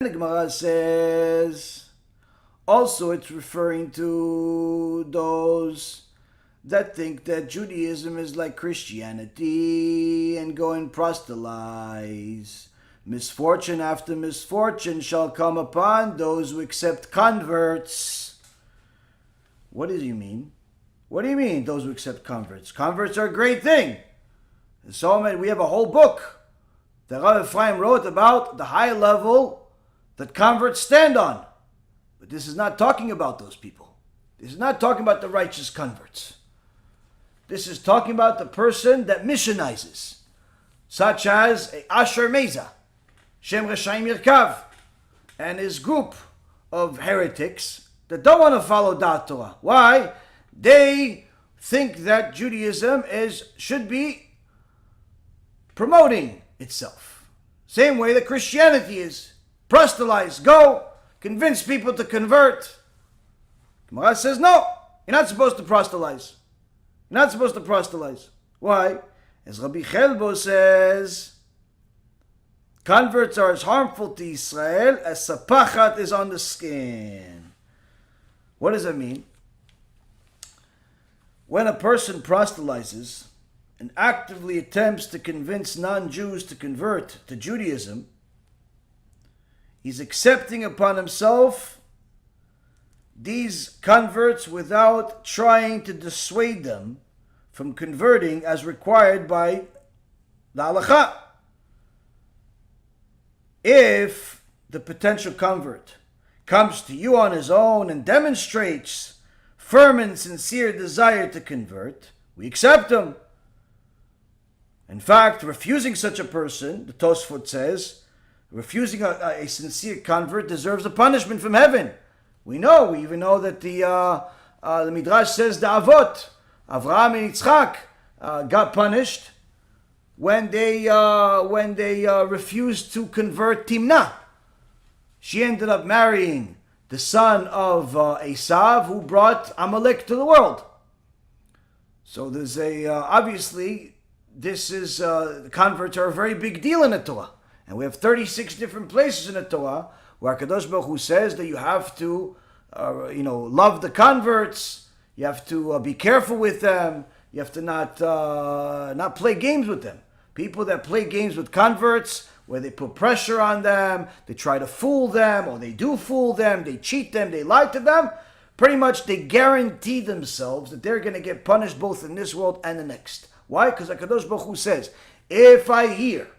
The Gemara says, also it's referring to those that think that Judaism is like Christianity and go and proselytize. Misfortune after misfortune shall come upon those who accept converts. What does he mean? What do you mean, those who accept converts? Converts are a great thing. So we have a whole book that Rabbi Ephraim wrote about the high level that converts stand on. But this is not talking about those people. This is not talking about the righteous converts. This is talking about the person that missionizes, such as Asher Meza, Shem Reshaim Yirkav, and his group of heretics that don't want to follow Dat Torah. Why? They think that Judaism should be promoting itself. Same way that Christianity is. Proselytize, go, convince people to convert. Gemara says, no, you're not supposed to proselytize. You're not supposed to proselytize. Why? As Rabbi Chelbo says, converts are as harmful to Israel as sapachat is on the skin. What does that mean? When a person proselytizes and actively attempts to convince non-Jews to convert to Judaism, he's accepting upon himself these converts without trying to dissuade them from converting as required by the halakha. If the potential convert comes to you on his own and demonstrates firm and sincere desire to convert, we accept him. In fact, refusing such a person, the Tosfot says, refusing a sincere convert deserves a punishment from heaven. We even know that the Midrash says the Avot, Avraham and Yitzchak, got punished when they refused to convert Timnah. She ended up marrying the son of Esav, who brought Amalek to the world. So there's obviously, the converts are a very big deal in the Torah. And we have 36 different places in the Torah where Kadosh Baruch Hu says that you have to, love the converts. You have to be careful with them. You have to not play games with them. People that play games with converts, where they put pressure on them, they try to fool them, or they do fool them, they cheat them, they lie to them. Pretty much, they guarantee themselves that they're going to get punished both in this world and the next. Why? Because Kadosh Baruch Hu says, if I hear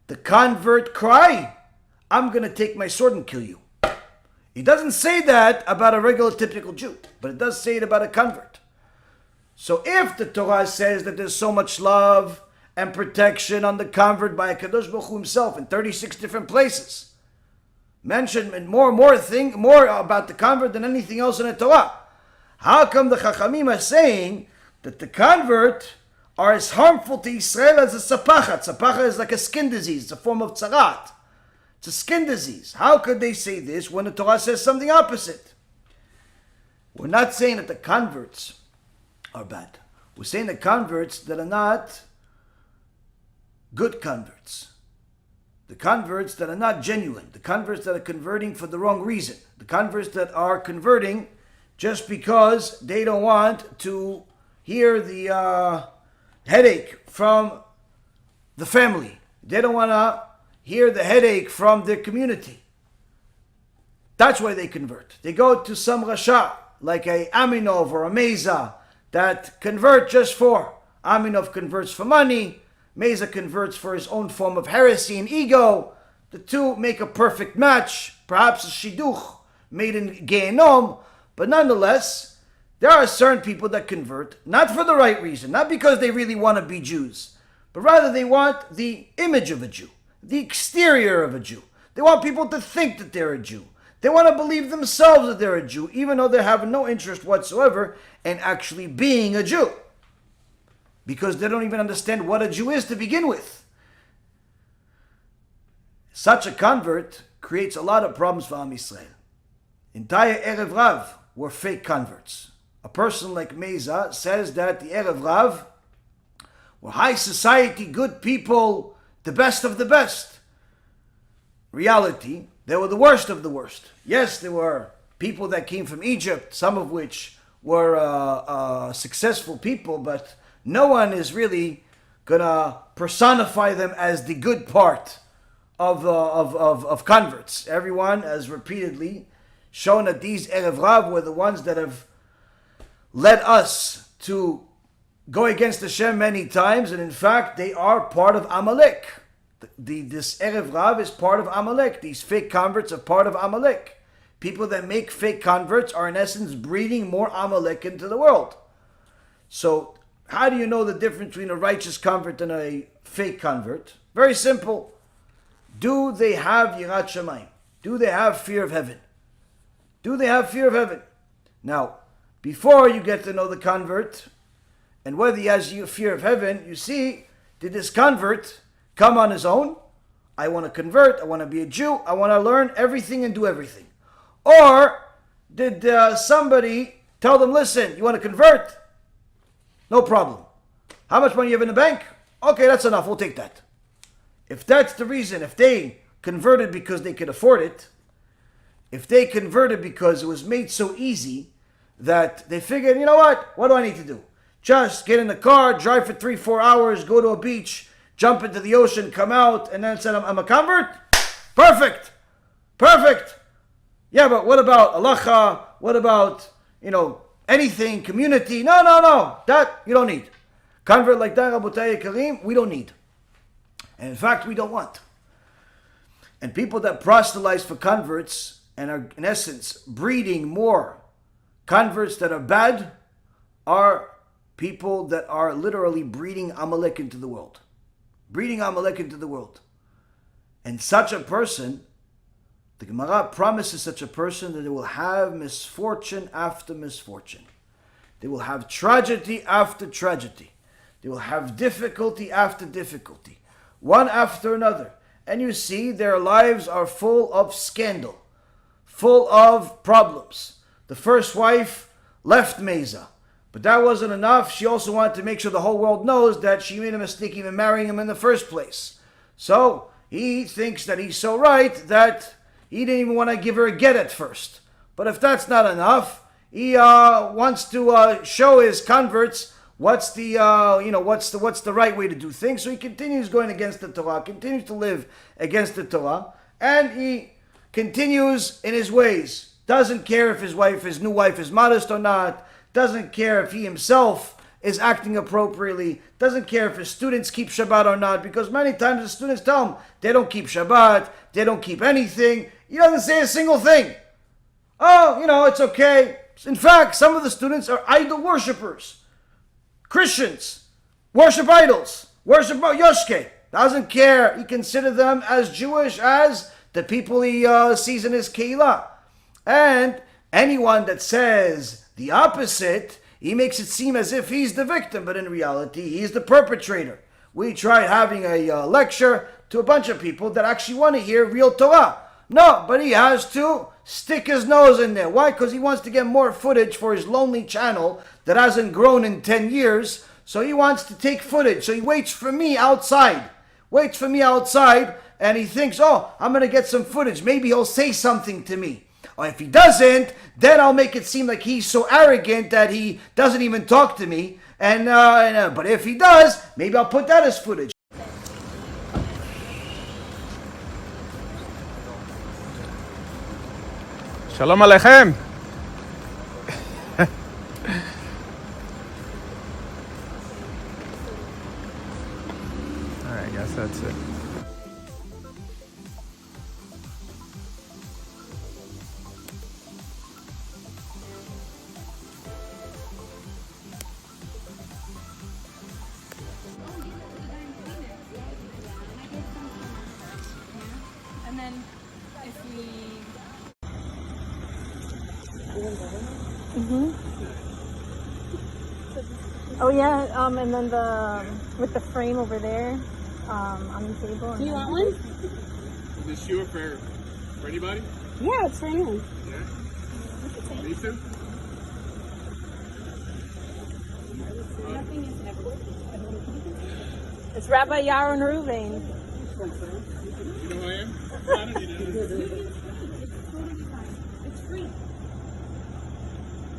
the convert cry, I'm going to take my sword and kill you. He doesn't say that about a regular typical Jew, but it does say it about a convert. So if the Torah says that there's so much love and protection on the convert by Kadosh Baruch Hu himself in 36 different places, mention more about the convert than anything else in the Torah, how come the Chachamim are saying that the convert are as harmful to Israel as a sapachat? Sapachat is like a skin disease. It's a form of tzarat. It's a skin disease. How could they say this when the Torah says something opposite? We're not saying that the converts are bad. We're saying the converts that are not good converts. The converts that are not genuine. The converts that are converting for the wrong reason. The converts that are converting just because they don't want to hear the headache from the family. They don't want to hear the headache from their community. That's why they convert. They go to some Rasha, like a Aminov or a Meza, that convert just for. Aminov converts for money. Meza converts for his own form of heresy and ego. The two make a perfect match, perhaps a shidduch made in Gehenom, but nonetheless, there are certain people that convert, not for the right reason, not because they really want to be Jews, but rather they want the image of a Jew, the exterior of a Jew. They want people to think that they're a Jew. They want to believe themselves that they're a Jew, even though they have no interest whatsoever in actually being a Jew, because they don't even understand what a Jew is to begin with. Such a convert creates a lot of problems for Am Yisrael. Entire Erev Rav were fake converts. A person like Meza says that the Erev Rav were high society, good people, the best of the best. Reality, they were the worst of the worst. Yes, there were people that came from Egypt, some of which were successful people, but no one is really gonna personify them as the good part of converts. Everyone has repeatedly shown that these Erev Rav were the ones that have led us to go against Hashem many times, and in fact, they are part of Amalek. This Erev Rav is part of Amalek. These fake converts are part of Amalek. People that make fake converts are in essence breeding more Amalek into the world. So, how do you know the difference between a righteous convert and a fake convert? Very simple. Do they have Yirat Shamayim? Do they have fear of heaven? Do they have fear of heaven? Now, before you get to know the convert, and whether he has fear of heaven, you see, did this convert come on his own? I want to convert, I want to be a Jew, I want to learn everything and do everything. Or did somebody tell them, listen, you want to convert? No problem. How much money you have in the bank? Okay, that's enough, we'll take that. If that's the reason, if they converted because they could afford it, if they converted because it was made so easy that they figured, you know what do I need to do? Just get in the car, drive for 3-4 hours, go to a beach, jump into the ocean, come out, and then say, I'm a convert? Perfect. Yeah, but what about halacha? What about, anything, community? No. That you don't need. Convert like that, Rabotay Karim, we don't need. And in fact, we don't want. And people that proselytize for converts and are, in essence, breeding more converts that are bad are people that are literally breeding Amalek into the world. Breeding Amalek into the world. And such a person, the Gemara promises such a person that they will have misfortune after misfortune. They will have tragedy after tragedy. They will have difficulty after difficulty. One after another. And you see their lives are full of scandal. Full of problems. The first wife left Meza. But that wasn't enough. She also wanted to make sure the whole world knows that she made a mistake even marrying him in the first place. So he thinks that he's so right that he didn't even want to give her a get at first. But if that's not enough, he wants to show his converts what's the right way to do things. So he continues going against the Torah, continues to live against the Torah, and he continues in his ways. Doesn't care if his new wife is modest or not. Doesn't care if he himself is acting appropriately. Doesn't care if his students keep Shabbat or not, because many times the students tell him they don't keep Shabbat, they don't keep anything. He doesn't say a single thing. Oh, it's okay. In fact, some of the students are idol worshippers. Christians worship idols, worship Yoshke. Doesn't care. He considers them as Jewish as the people he sees in his keilah. And anyone that says the opposite, he makes it seem as if he's the victim, but in reality, he's the perpetrator. We tried having a lecture to a bunch of people that actually want to hear real Torah. No, but he has to stick his nose in there. Why? Because he wants to get more footage for his lonely channel that hasn't grown in 10 years. So he wants to take footage. So he waits for me outside. And he thinks, I'm going to get some footage. Maybe he'll say something to me. Or if he doesn't, then I'll make it seem like he's so arrogant that he doesn't even talk to me. But if he does, maybe I'll put that as footage. Shalom Aleichem. Alright, I guess that's it. And then if we... Oh yeah, and then with the frame over there, on the table. Do you want one? Is this shiur for anybody? Yeah, it's for anyone. Yeah? These two? It's Rabbi Yaron Reuven. You know who I am? don't need it. It's free.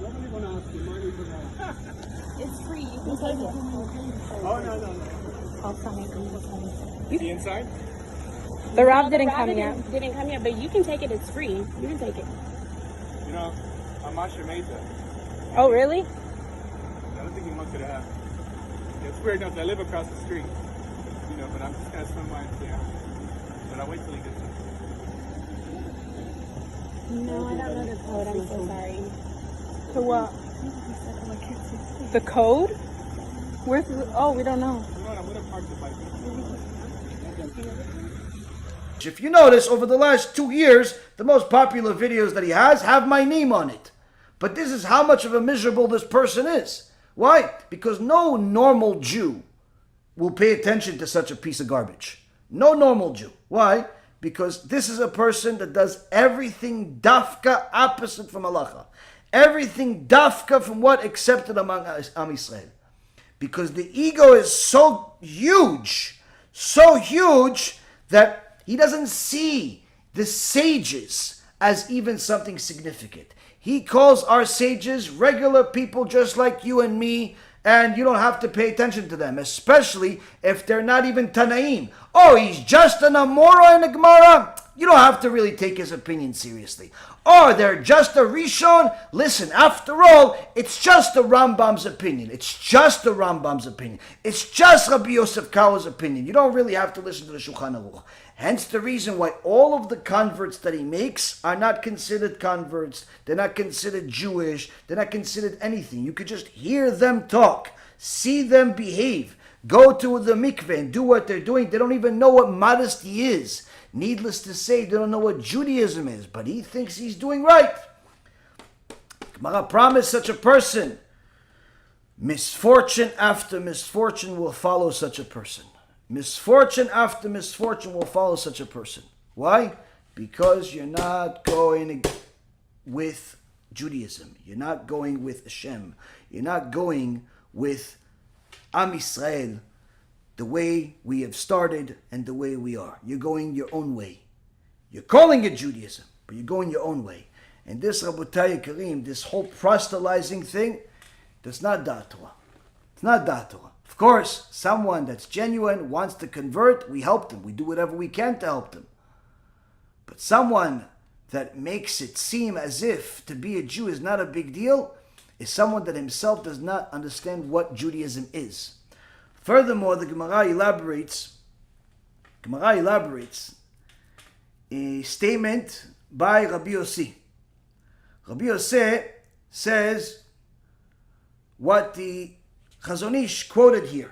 Nobody gonna ask you. Money for that. It's free. You can take it. Oh, no. I'll come in. The inside? The Rav didn't come Rav yet. didn't come yet, but you can take it. It's free. You can take it. You know, I'm Asher Meza. Oh, really? I don't think he wants you to have. It's weird enough. I live across the street. You know, but I'm just gonna swim by and say, but I'll wait till he gets here. No, I don't know the code. I'm so sorry. To what? The code? Where's the, oh, we don't know. You know what? I'm gonna park the bike. If you notice, over the last 2 years, the most popular videos that he has have my name on it. But this is how much of a miserable this person is. Why? Because no normal Jew will pay attention to such a piece of garbage. No normal Jew. Why? Because this is a person that does everything dafka opposite from halacha. Everything dafka from what accepted among Am Yisrael. Because the ego is so huge that he doesn't see the sages as even something significant. He calls our sages regular people just like you and me, and you don't have to pay attention to them, especially if they're not even Tanaim. Oh, he's just an Amora in a Gemara. You don't have to really take his opinion seriously. Or they're just a Rishon. Listen, after all, it's just the Rambam's opinion. It's just the Rambam's opinion. It's just Rabbi Yosef Kao's opinion. You don't really have to listen to the Shulchan Aruch. Hence the reason why all of the converts that he makes are not considered converts. They're not considered Jewish. They're not considered anything. You could just hear them talk, see them behave, go to the mikveh and do what they're doing. They don't even know what modesty is. Needless to say, they don't know what Judaism is, but he thinks he's doing right. Gemara promised such a person, misfortune after misfortune will follow such a person. Misfortune after misfortune will follow such a person. Why? Because you're not going with Judaism. You're not going with HaShem. You're not going with Am Yisrael, the way we have started and the way we are. You're going your own way. You're calling it Judaism, but you're going your own way. And this, Rabotai Karim, this whole proselytizing thing, that's not Da'at Torah. It's not Da'at Torah. Of course, someone that's genuine, wants to convert, we help them. We do whatever we can to help them. But someone that makes it seem as if to be a Jew is not a big deal is someone that himself does not understand what Judaism is. Furthermore, the Gemara elaborates a statement by Rabbi Yossi. Rabbi Yossi says what the Chazon Ish quoted here,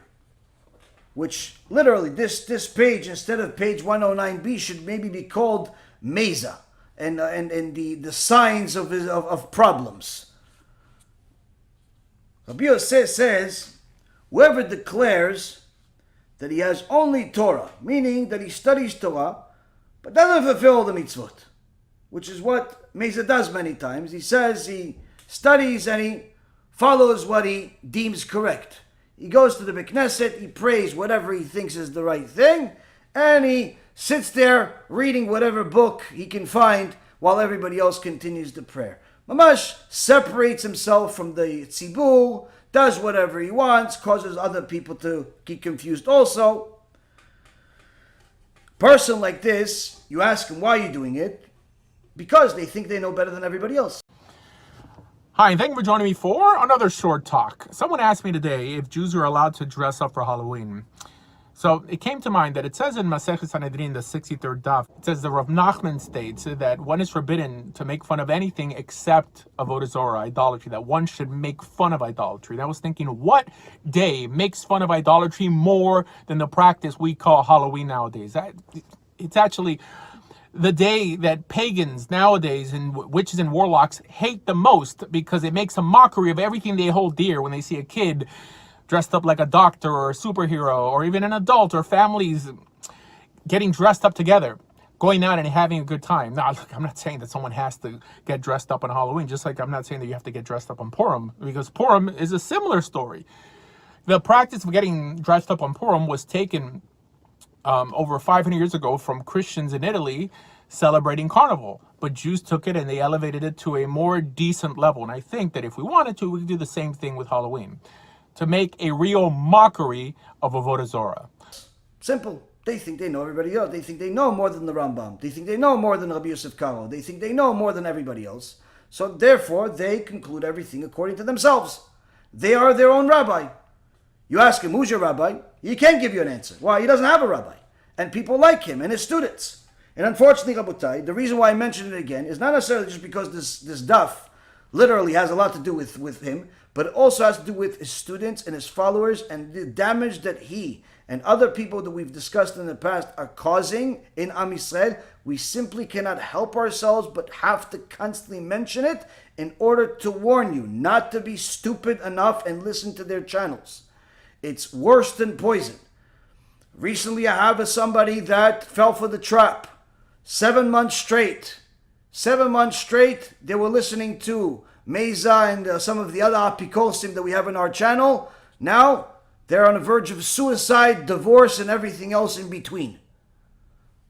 which literally this page, instead of page 109b, should maybe be called Meza, and the signs of problems. Rabbi Yossi says, whoever declares that he has only Torah, meaning that he studies Torah, but doesn't fulfill the mitzvot, which is what Meza does many times. He says he studies and he follows what he deems correct. He goes to the Beit Knesset, he prays whatever he thinks is the right thing, and he sits there reading whatever book he can find while everybody else continues the prayer. Mamash separates himself from the tzibur, does whatever he wants, causes other people to get confused also. Person like this, you ask him why you're doing it, because they think they know better than everybody else. Hi, and thank you for joining me for another short talk. Someone asked me today if Jews are allowed to dress up for Halloween. So it came to mind that it says in Masechet Sanhedrin, the 63rd daf, it says the Rav Nachman states that one is forbidden to make fun of anything except avodah zarah, idolatry, that one should make fun of idolatry. And I was thinking, what day makes fun of idolatry more than the practice we call Halloween nowadays? It's actually the day that pagans nowadays and witches and warlocks hate the most, because it makes a mockery of everything they hold dear when they see a kid dressed up like a doctor or a superhero, or even an adult, or families getting dressed up together, going out and having a good time. Now, look, I'm not saying that someone has to get dressed up on Halloween, just like I'm not saying that you have to get dressed up on Purim, because Purim is a similar story. The practice of getting dressed up on Purim was taken over 500 years ago from Christians in Italy celebrating Carnival. But Jews took it and they elevated it to a more decent level. And I think that if we wanted to, we could do the same thing with Halloween, to make a real mockery of Avodah Zorah. Simple. They think they know everybody else. They think they know more than the Rambam. They think they know more than Rabbi Yosef Karo. They think they know more than everybody else. So therefore, they conclude everything according to themselves. They are their own rabbi. You ask him, who's your rabbi? He can't give you an answer. Why? He doesn't have a rabbi. And people like him and his students. And unfortunately, Rabotai, the reason why I mention it again is not necessarily just because this daf literally has a lot to do with him, but it also has to do with his students and his followers and the damage that he and other people that we've discussed in the past are causing in Am Yisrael. We simply cannot help ourselves but have to constantly mention it in order to warn you not to be stupid enough and listen to their channels. It's worse than poison. Recently I have somebody that fell for the trap. 7 months straight. 7 months straight they were listening to Meza and some of the other apikosim that we have in our channel. Now they're on the verge of suicide, divorce, and everything else in between.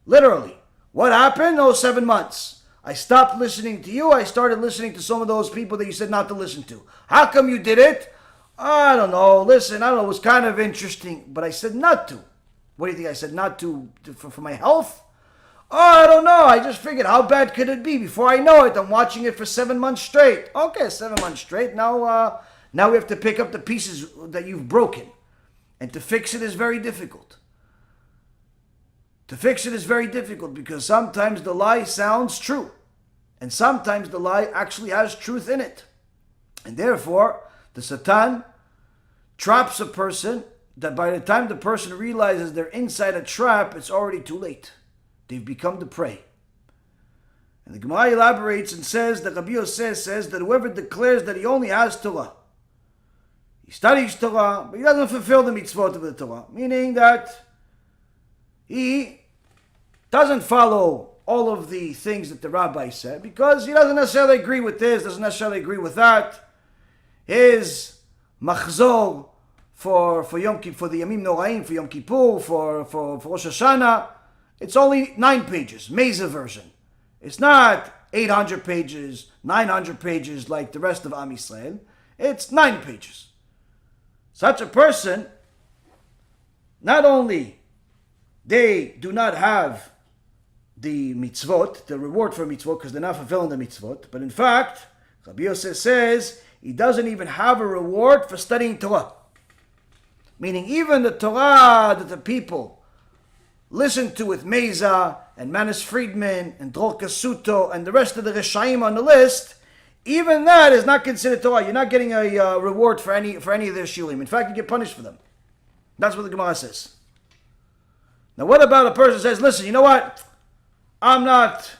Literally. What happened? 7 months. I stopped listening to you. I started listening to some of those people that you said not to listen to. How come you did it? I don't know. Listen, I don't know. It was kind of interesting. But I said not to. What do you think? I said not to for my health? Oh, I don't know. I just figured, how bad could it be? Before I know it, I'm watching it for 7 months straight. Okay, 7 months straight. Now we have to pick up the pieces that you've broken. And to fix it is very difficult. To fix it is very difficult because sometimes the lie sounds true. And sometimes the lie actually has truth in it. And therefore, the Satan traps a person that by the time the person realizes they're inside a trap, it's already too late. They've become the prey. And the Gemara elaborates and says that Rabbi Yosef says that whoever declares that he only has Torah, he studies Torah, but he doesn't fulfill the mitzvot of the Torah, meaning that he doesn't follow all of the things that the rabbi said because he doesn't necessarily agree with this, doesn't necessarily agree with that. His machzor for Yom Kippur, for the Yamim Noraim, for Yom Kippur, for Rosh Hashanah, it's only 9 pages, Meza version. It's not 800 pages, 900 pages like the rest of Am Yisrael. It's 9 pages. Such a person, not only they do not have the mitzvot, the reward for mitzvot, because they're not fulfilling the mitzvot, but in fact, Rabbi Yosef says he doesn't even have a reward for studying Torah. Meaning even the Torah that the people listen to with Meza and Manis Friedman and Dror Kasuto and the rest of the Reshaim on the list, even that is not considered Torah. You're not getting a reward for any of their shiurim. In fact, you get punished for them. That's what the Gemara says. Now what about a person who says, listen, you know what? I'm not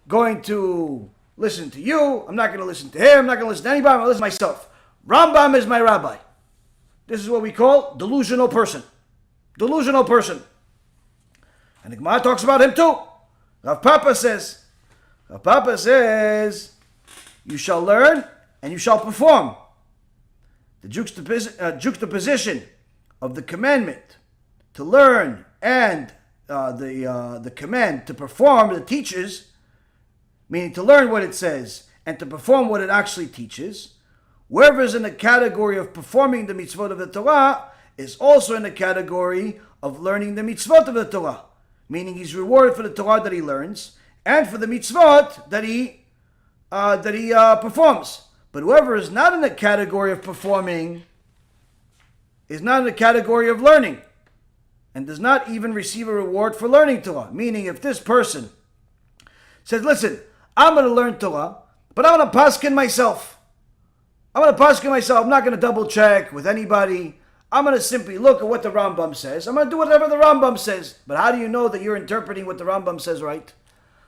going to listen to you. I'm not going to listen to him. I'm not going to listen to anybody. I'm going to listen to myself. Rambam is my rabbi. This is what we call delusional person. Delusional person. And the Gemara talks about him too. Rav Papa says, you shall learn and you shall perform. The juxtaposition of the commandment to learn and the command to perform that teaches, meaning to learn what it says and to perform what it actually teaches. Whoever is in the category of performing the mitzvot of the Torah is also in the category of learning the mitzvot of the Torah, meaning he's rewarded for the Torah that he learns and for the mitzvot that he performs. But whoever is not in the category of performing is not in the category of learning and does not even receive a reward for learning Torah. Meaning if this person says, listen, I'm going to learn Torah, but I'm going to paskin myself. I'm not going to double check with anybody. I'm going to simply look at what the Rambam says. I'm going to do whatever the Rambam says. But how do you know that you're interpreting what the Rambam says right?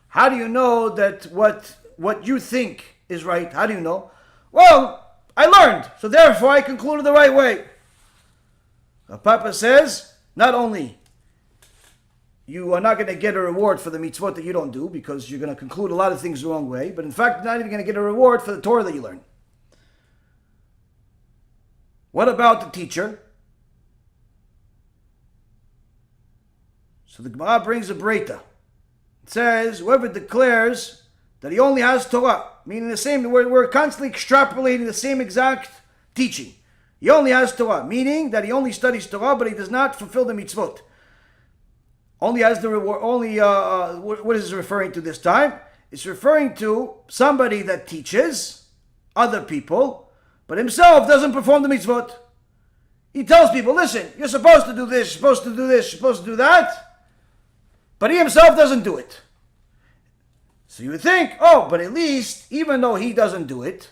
How do you know that what you think is right? How do you know? Well, I learned, so therefore I concluded the right way. The Papa says, not only you are not going to get a reward for the mitzvot that you don't do because you're going to conclude a lot of things the wrong way, but in fact, you're not even going to get a reward for the Torah that you learn. What about the teacher? So the Gemara brings a breita. It says, whoever declares that he only has Torah, meaning the same, we're constantly extrapolating the same exact teaching. He only has Torah, meaning that he only studies Torah, but he does not fulfill the mitzvot. Only has the reward. What is it referring to this time? It's referring to somebody that teaches other people, but himself doesn't perform the mitzvot. He tells people, listen, you're supposed to do this, you're supposed to do this, you're supposed to do that, but he himself doesn't do it. So you would think, oh, but at least, even though he doesn't do it,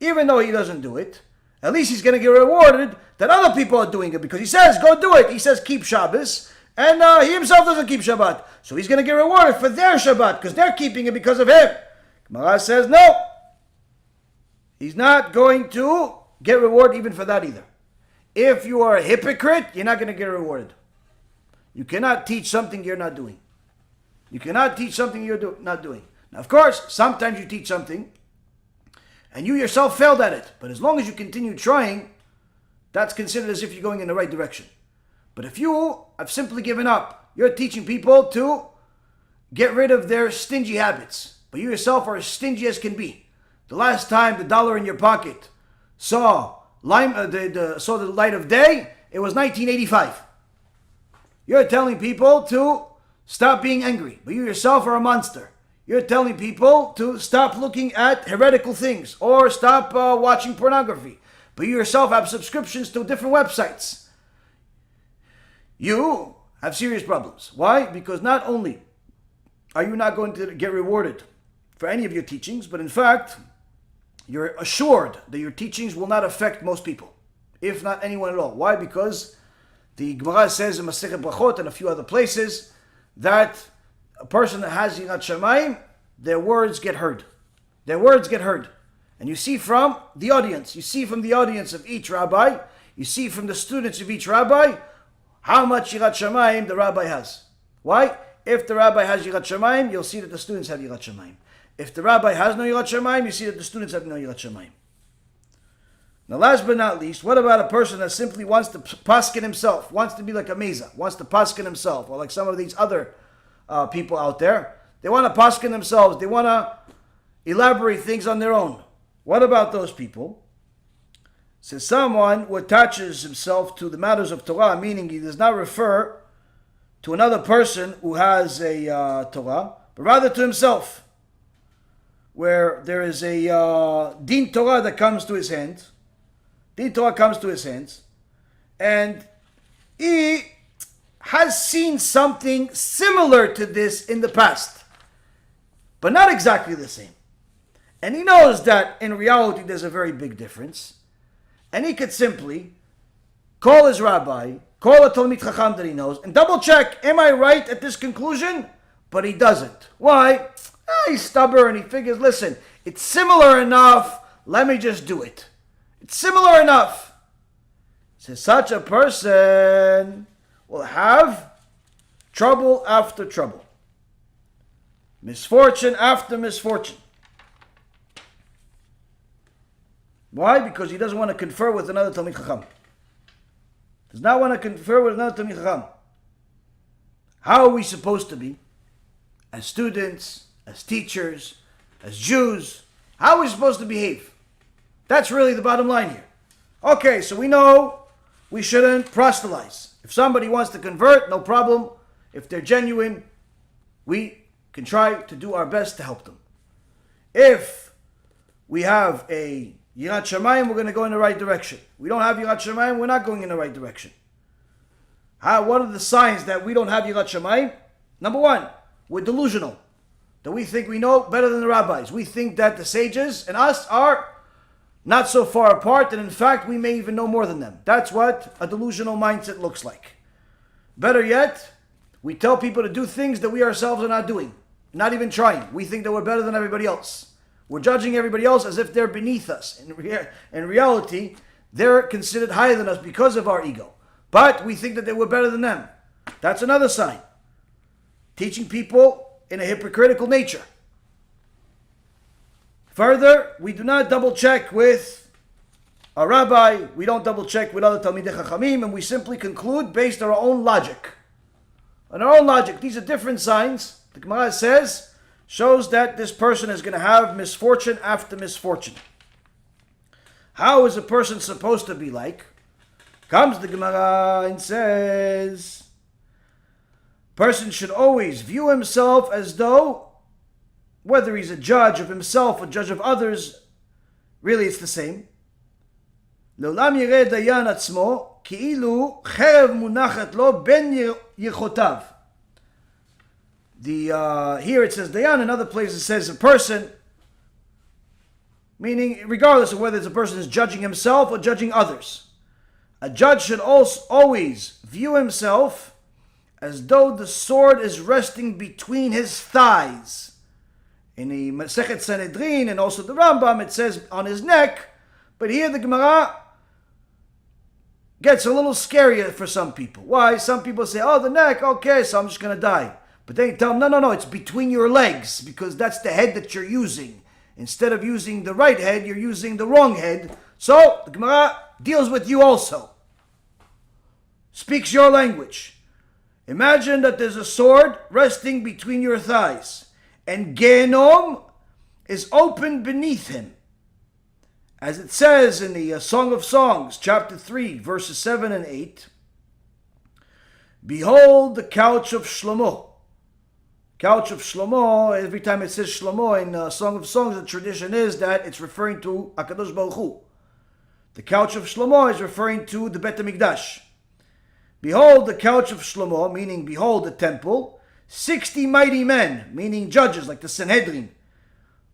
at least he's going to get rewarded that other people are doing it, because he says, go do it. He says, keep Shabbos, and he himself doesn't keep Shabbat. So he's going to get rewarded for their Shabbat, because they're keeping it because of him. Gemara says, no. He's not going to get rewarded even for that either. If you are a hypocrite, you're not going to get rewarded. You cannot teach something you're not doing. You cannot teach something you're not doing. Now, of course, sometimes you teach something and you yourself failed at it. But as long as you continue trying, that's considered as if you're going in the right direction. But if you have simply given up, you're teaching people to get rid of their stingy habits, but you yourself are as stingy as can be. The last time the dollar in your pocket saw the light of day, it was 1985. You're telling people to stop being angry, but you yourself are a monster. You're telling people to stop looking at heretical things or stop watching pornography, but you yourself have subscriptions to different websites. You have serious problems. Why? Because not only are you not going to get rewarded for any of your teachings, but in fact, you're assured that your teachings will not affect most people, if not anyone at all. Why? Because the Gemara says in Masechet Brachot and a few other places that a person that has Yirat Shamayim, their words get heard. Their words get heard. And you see from the audience, of each rabbi, you see from the students of each rabbi, how much Yirat Shamayim the rabbi has. Why? If the rabbi has Yirat Shamayim, you'll see that the students have Yirat Shamayim. If the rabbi has no Yirat Shamayim, you see that the students have no Yirat Shamayim. Now, last but not least, what about a person that simply wants to paskin himself, wants to be like a Meza, wants to paskin himself, or like some of these other people out there? They want to paskin themselves. They want to elaborate things on their own. What about those people? Says someone who attaches himself to the matters of Torah, meaning he does not refer to another person who has a Torah, but rather to himself, where there is a din Torah that comes to his hand. Din Torah comes to his hands, and he has seen something similar to this in the past, but not exactly the same. And he knows that in reality there's a very big difference, and he could simply call his rabbi, call a Talmid Chacham that he knows, and double check, am I right at this conclusion? But he doesn't. Why? He's stubborn. He figures, listen, it's similar enough, let me just do it. It's similar enough. So such a person will have trouble after trouble, misfortune after misfortune. Why? Because he doesn't want to confer with another Talmid Chacham. Does not want to confer with another Talmid Chacham. How are we supposed to be, as students, as teachers, as Jews? How are we supposed to behave? That's really the bottom line here. Okay, so we know we shouldn't proselytize. If somebody wants to convert, no problem. If they're genuine, we can try to do our best to help them. If we have a Yirat Shamayim, we're going to go in the right direction. We don't have Yirat Shamayim, we're not going in the right direction. What are the signs that we don't have Yirat Shamayim? Number one, we're delusional. That we think we know better than the rabbis. We think that the sages and us are not so far apart, and in fact, we may even know more than them. That's what a delusional mindset looks like. Better yet, we tell people to do things that we ourselves are not doing, not even trying. We think that we're better than everybody else. We're judging everybody else as if they're beneath us. In reality, they're considered higher than us because of our ego. But we think that they were better than them. That's another sign. Teaching people in a hypocritical nature. Further, we do not double check with a rabbi, we don't double check with other Talmidei Chachamim, and we simply conclude based on our own logic. on our own logic, these are different signs. The Gemara says, shows that this person is going to have misfortune after misfortune. How is a person supposed to be like? Comes the Gemara and says, person should always view himself as though, whether he's a judge of himself or judge of others, really it's the same. לעולם יראה דיין עצמו כאילו חרב מונחת לו בין יחותיו. Here it says dayan, in other places it says a person, meaning regardless of whether it's a person is judging himself or judging others. A judge should also always view himself as though the sword is resting between his thighs. In the Masechet Sanhedrin and also the Rambam it says on his neck, but here the Gemara gets a little scarier for some people. Why? Some people say, oh, the neck, okay, so I'm just going to die. But then you tell them, no, it's between your legs, because that's the head that you're using. Instead of using the right head, you're using the wrong head. So, the Gemara deals with you also. Speaks your language. Imagine that there's a sword resting between your thighs, and Gehenom is open beneath him. As it says in the Song of Songs, chapter 3, verses 7 and 8, behold the couch of Shlomo. Couch of Shlomo, every time it says Shlomo in Song of Songs, the tradition is that it's referring to HaKadosh Baruch Hu. The couch of Shlomo is referring to the Bet HaMikdash. Behold the couch of Shlomo, meaning behold the temple. 60 mighty men, meaning judges like the Sanhedrin,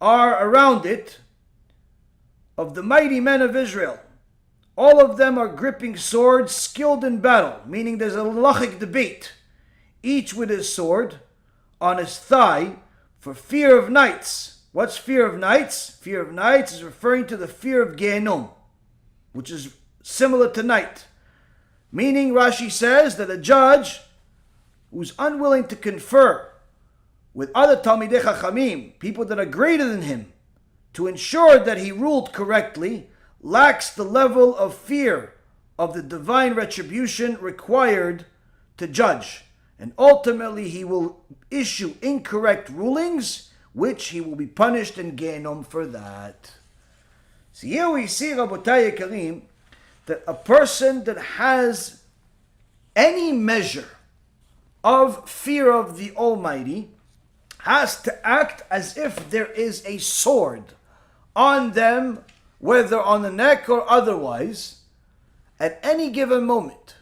are around it, of the mighty men of Israel. All of them are gripping swords, skilled in battle, meaning there's a halachic debate, each with his sword on his thigh for fear of nights. What's fear of nights? Fear of nights is referring to the fear of Gehenom, which is similar to night. Meaning, Rashi says that a judge who's unwilling to confer with other Talmidei Chachamim, people that are greater than him, to ensure that he ruled correctly, lacks the level of fear of the divine retribution required to judge. And ultimately he will issue incorrect rulings, which he will be punished in Gehenom for that. So here we see, Rabotai Yekarim, that a person that has any measure of fear of the Almighty has to act as if there is a sword on them, whether on the neck or otherwise, at any given moment.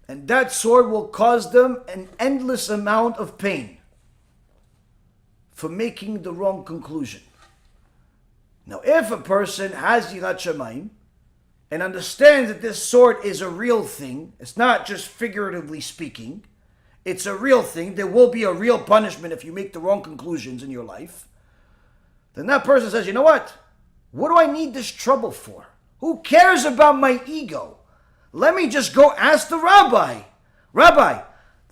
And that sword will cause them an endless amount of pain for making the wrong conclusion. Now, if a person has Yirat Shamayim and understands that this sword is a real thing, it's not just figuratively speaking, it's a real thing, there will be a real punishment if you make the wrong conclusions in your life, then that person says, you know what? What do I need this trouble for? Who cares about my ego? Let me just go ask the rabbi. Rabbi,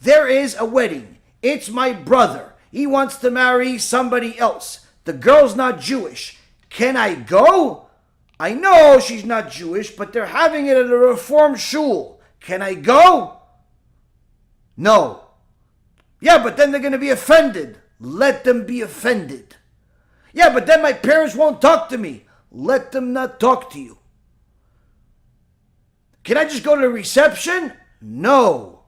there is a wedding. It's my brother. He wants to marry somebody else. The girl's not Jewish. Can I go? I know she's not Jewish, but they're having it at a Reform shul. Can I go? No. Yeah, but then they're going to be offended. Let them be offended. Yeah, but then my parents won't talk to me. Let them not talk to you. Can I just go to the reception? No.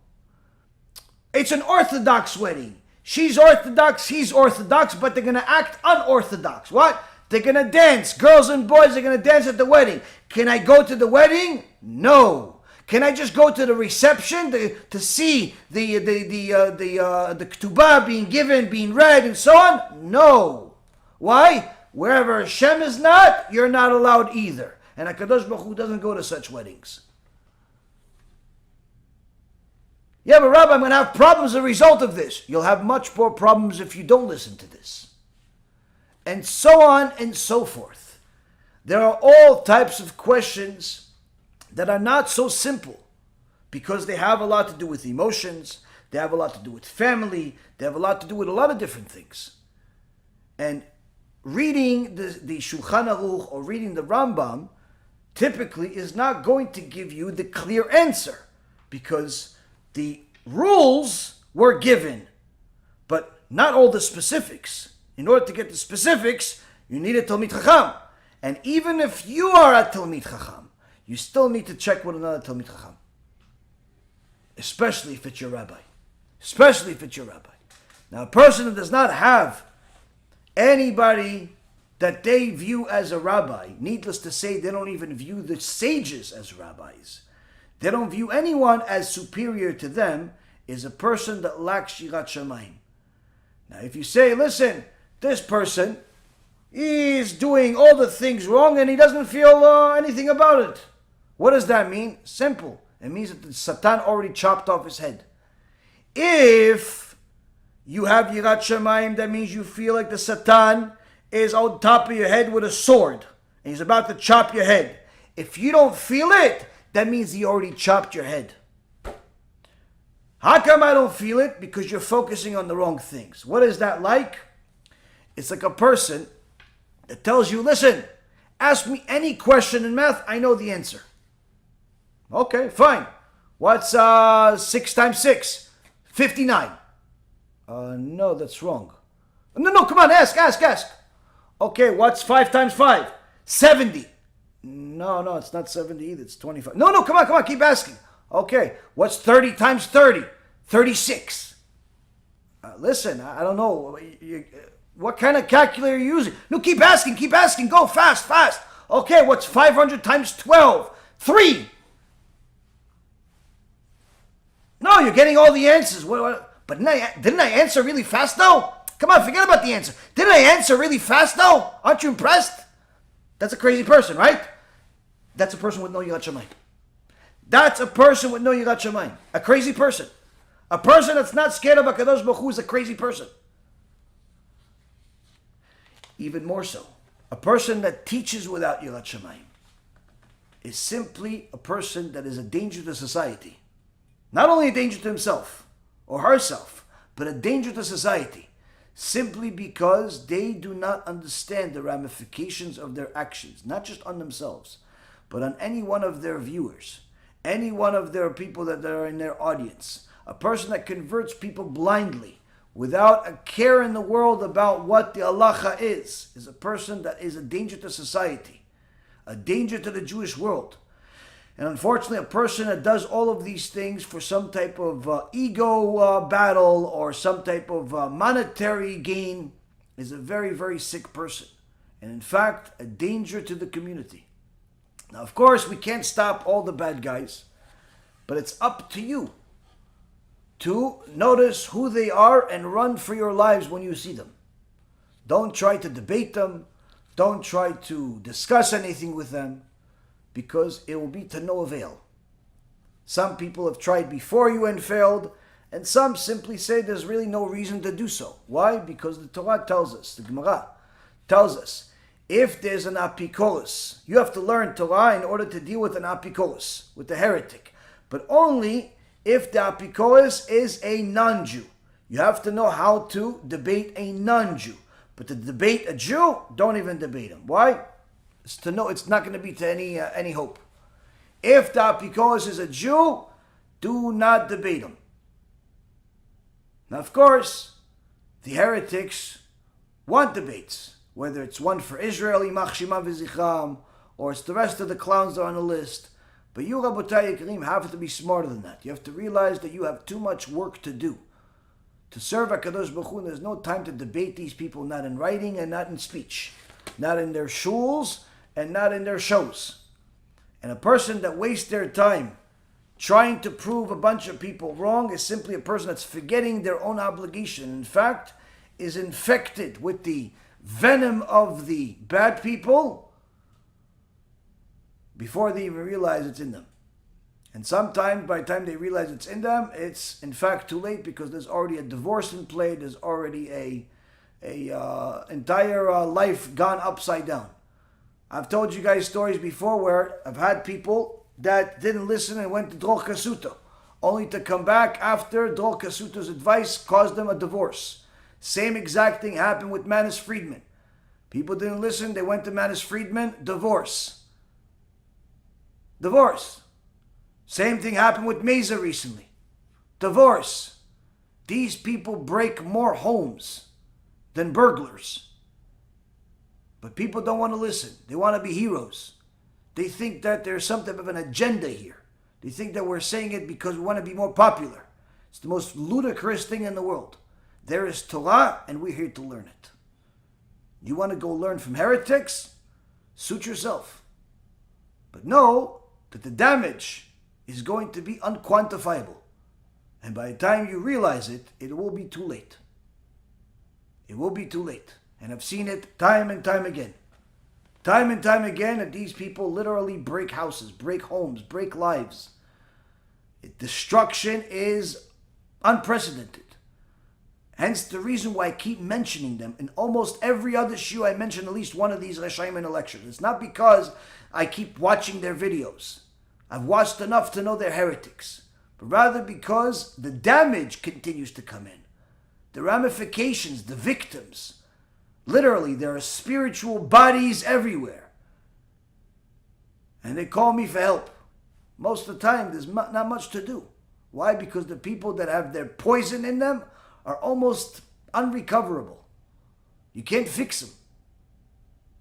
It's an Orthodox wedding. She's Orthodox, he's Orthodox, but they're going to act unorthodox. What? They're going to dance. Girls and boys are going to dance at the wedding. Can I go to the wedding? No. Can I just go to the reception to see the ketubah being given, being read, and so on? No. Why? Wherever HaShem is not, you're not allowed either. And HaKadosh Baruch Hu doesn't go to such weddings. Yeah, but Rabbi, I'm going to have problems as a result of this. You'll have much more problems if you don't listen to this. And so on and so forth. There are all types of questions that are not so simple because they have a lot to do with emotions, they have a lot to do with family, they have a lot to do with a lot of different things. And reading the Shulchan Aruch or reading the Rambam typically is not going to give you the clear answer because the rules were given, but not all the specifics. In order to get the specifics, you need a Talmid Chacham. And even if you are a Talmid Chacham, you still need to check with another Talmid Chacham. Especially if it's your rabbi. Especially if it's your rabbi. Now, a person that does not have anybody that they view as a rabbi, needless to say, they don't even view the sages as rabbis. They don't view anyone as superior to them, is a person that lacks Yirat Shamayim. Now, if you say, listen, this person is doing all the things wrong and he doesn't feel anything about it. What does that mean? Simple. It means that the Satan already chopped off his head. If you have Yirat Shamayim, that means you feel like the Satan is on top of your head with a sword and he's about to chop your head. If you don't feel it, that means he already chopped your head. How come I don't feel it? Because you're focusing on the wrong things. What is that like? It's like a person that tells you, listen, ask me any question in math, I know the answer. Okay, fine. What's 6 times 6? 59. No, that's wrong. No, come on, ask. Okay, what's 5 times 5? 70. No, it's not 70 either, it's 25. No, come on, keep asking. Okay, what's 30 times 30? 36. Listen, I don't know. What kind of calculator are you using? No, keep asking. Go fast. Okay, what's 500 times 12? 3. No, you're getting all the answers. But didn't I answer really fast though? Come on, forget about the answer. Didn't I answer really fast though? Aren't you impressed? That's a crazy person, right? That's a person with no Yirat Shamayim. That's a person with no Yirat Shamayim. A crazy person. A person that's not scared of HaKadosh Baruch Hu is a crazy person. Even more so, a person that teaches without Yirat Shamayim is simply a person that is a danger to society. Not only a danger to himself or herself, but a danger to society. Simply because they do not understand the ramifications of their actions, not just on themselves, but on any one of their viewers, any one of their people that are in their audience. A person that converts people blindly, without a care in the world about what the halacha is a person that is a danger to society, a danger to the Jewish world. And unfortunately, a person that does all of these things for some type of ego battle or some type of monetary gain is a very, very sick person. And in fact, a danger to the community. Now, of course, we can't stop all the bad guys, but it's up to you to notice who they are and run for your lives when you see them. Don't try to debate them. Don't try to discuss anything with them, because it will be to no avail. Some people have tried before you and failed, and some simply say there's really no reason to do so. Why? Because the Torah tells us, the Gemara tells us, if there's an apikoros, you have to learn Torah in order to deal with an apikoros, with the heretic. But only if the apikoros is a non-Jew. You have to know how to debate a non-Jew. But to debate a Jew, don't even debate him. Why? It's to know it's not going to be to any hope. If the apikoros is a Jew, do not debate him. Now, of course, the heretics want debates, whether it's one for Israel, Imach Shema V'Zichram, or it's the rest of the clowns that are on the list. But you, Rabotai Yekarim, have to be smarter than that. You have to realize that you have too much work to do. To serve HaKadosh Baruch Hu, there's no time to debate these people, not in writing and not in speech, not in their shuls and not in their shows. And a person that wastes their time trying to prove a bunch of people wrong is simply a person that's forgetting their own obligation. In fact, is infected with the venom of the bad people before they even realize it's in them. And sometimes by the time they realize it's in them, it's in fact too late, because there's already a divorce in play, there's already a entire life gone upside down. I've told you guys stories before where I've had people that didn't listen and went to Dror Kasuto, only to come back after Dror Kasuto's advice caused them a divorce. Same exact thing happened with Manis Friedman. People didn't listen, they went to Manis Friedman, divorce. Same thing happened with Meza recently. Divorce. These people break more homes than burglars. But people don't want to listen. They want to be heroes. They think that there's some type of an agenda here. They think that we're saying it because we want to be more popular. It's the most ludicrous thing in the world. There is Torah, and we're here to learn it. You want to go learn from heretics? Suit yourself. But know that the damage is going to be unquantifiable. And by the time you realize it, it will be too late. It will be too late. And I've seen it time and time again. Time and time again that these people literally break houses, break homes, break lives. Destruction is unprecedented. Hence the reason why I keep mentioning them. In almost every other shiur I mention at least one of these Reshaim in a lecture. It's not because I keep watching their videos. I've watched enough to know they're heretics. But rather because the damage continues to come in. The ramifications, the victims. Literally, there are spiritual bodies everywhere. And they call me for help. Most of the time, there's not much to do. Why? Because the people that have their poison in them are almost unrecoverable. You can't fix them.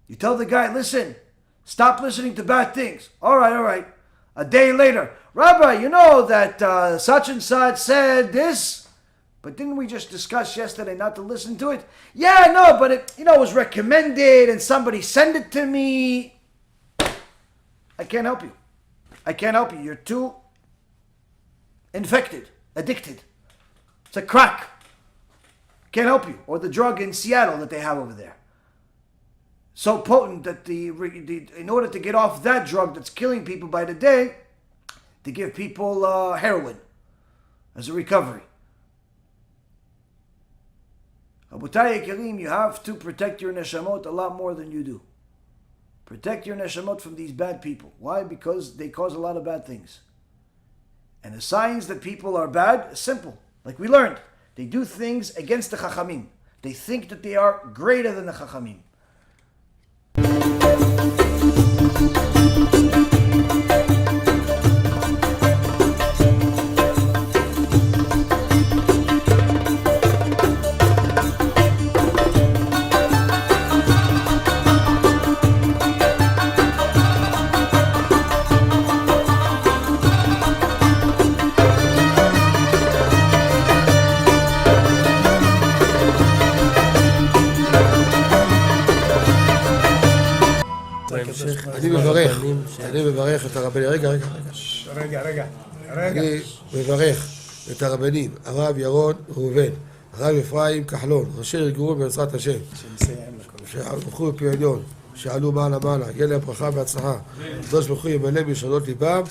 You tell the guy, listen, stop listening to bad things. All right. A day later, Rabbi, you know that such and such said this, but didn't we just discuss yesterday not to listen to it? Yeah, no, but it was recommended and somebody sent it to me. I can't help you. You're too infected, addicted. It's a crack. Can't help you. Or the drug in Seattle that they have over there. So potent that in order to get off that drug that's killing people by the day, to give people heroin as a recovery. Rabotai Yekirim, you have to protect your neshamot a lot more than you do. Protect your neshamot from these bad people. Why? Because they cause a lot of bad things. And the signs that people are bad is simple. Like we learned, they do things against the Chachamim. They think that they are greater than the Chachamim. אני מברך את הרבנים, רגע. אני מברך את הרבנים, הרב ירון ראובן, הרב אפרים כחלון, ראשי ארגון בעזרת השם, שהלכו בפי עליון, שעלו מעלה, יהיה להם ברכה והצלחה, הקדוש ברוך הוא ימלא בישועות ליבם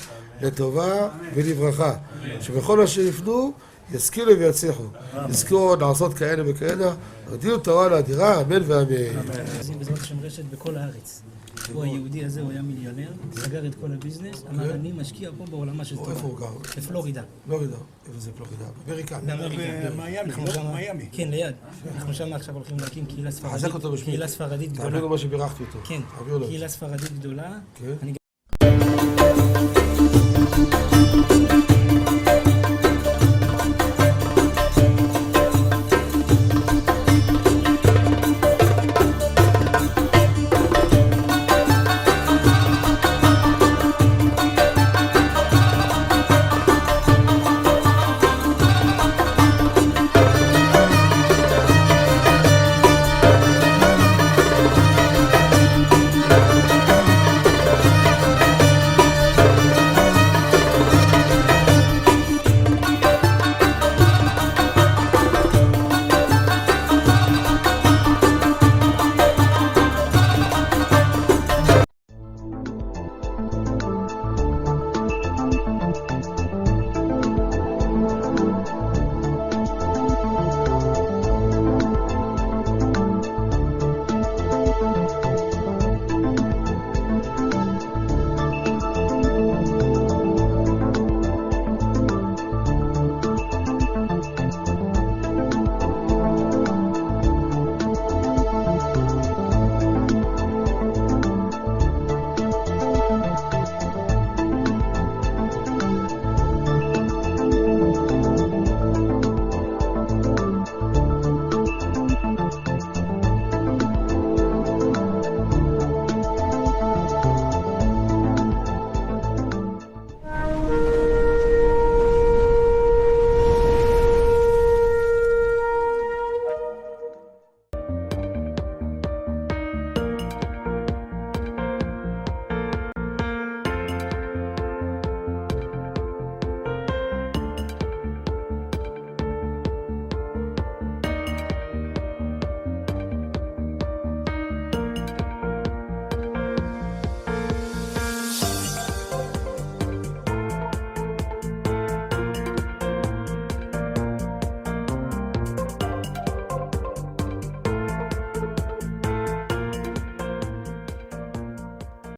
לטובה ולברכה, שבכל מה שיפנו ישכילו ויצליחו, יזכו לעשות כאלה וכאלה, הרדינו תורה לאדירה, אמן ואמן. בעזרת השם רשת בכל הארץ. הוא היהודי הזה, הוא היה מיליונר, סגר את כל הביזנס, אמר אני משקיע פה בעולמה של תורה. איפה הוא גר? בפלורידה. פלורידה, איפה זה פלורידה? באמריקה. במיימי. כן, ליד. אנחנו שם עכשיו הולכים להקים קהילה ספרדית גדולה. תעביר לו מה שבירכתי אותו. כן, קהילה ספרדית גדולה. כן.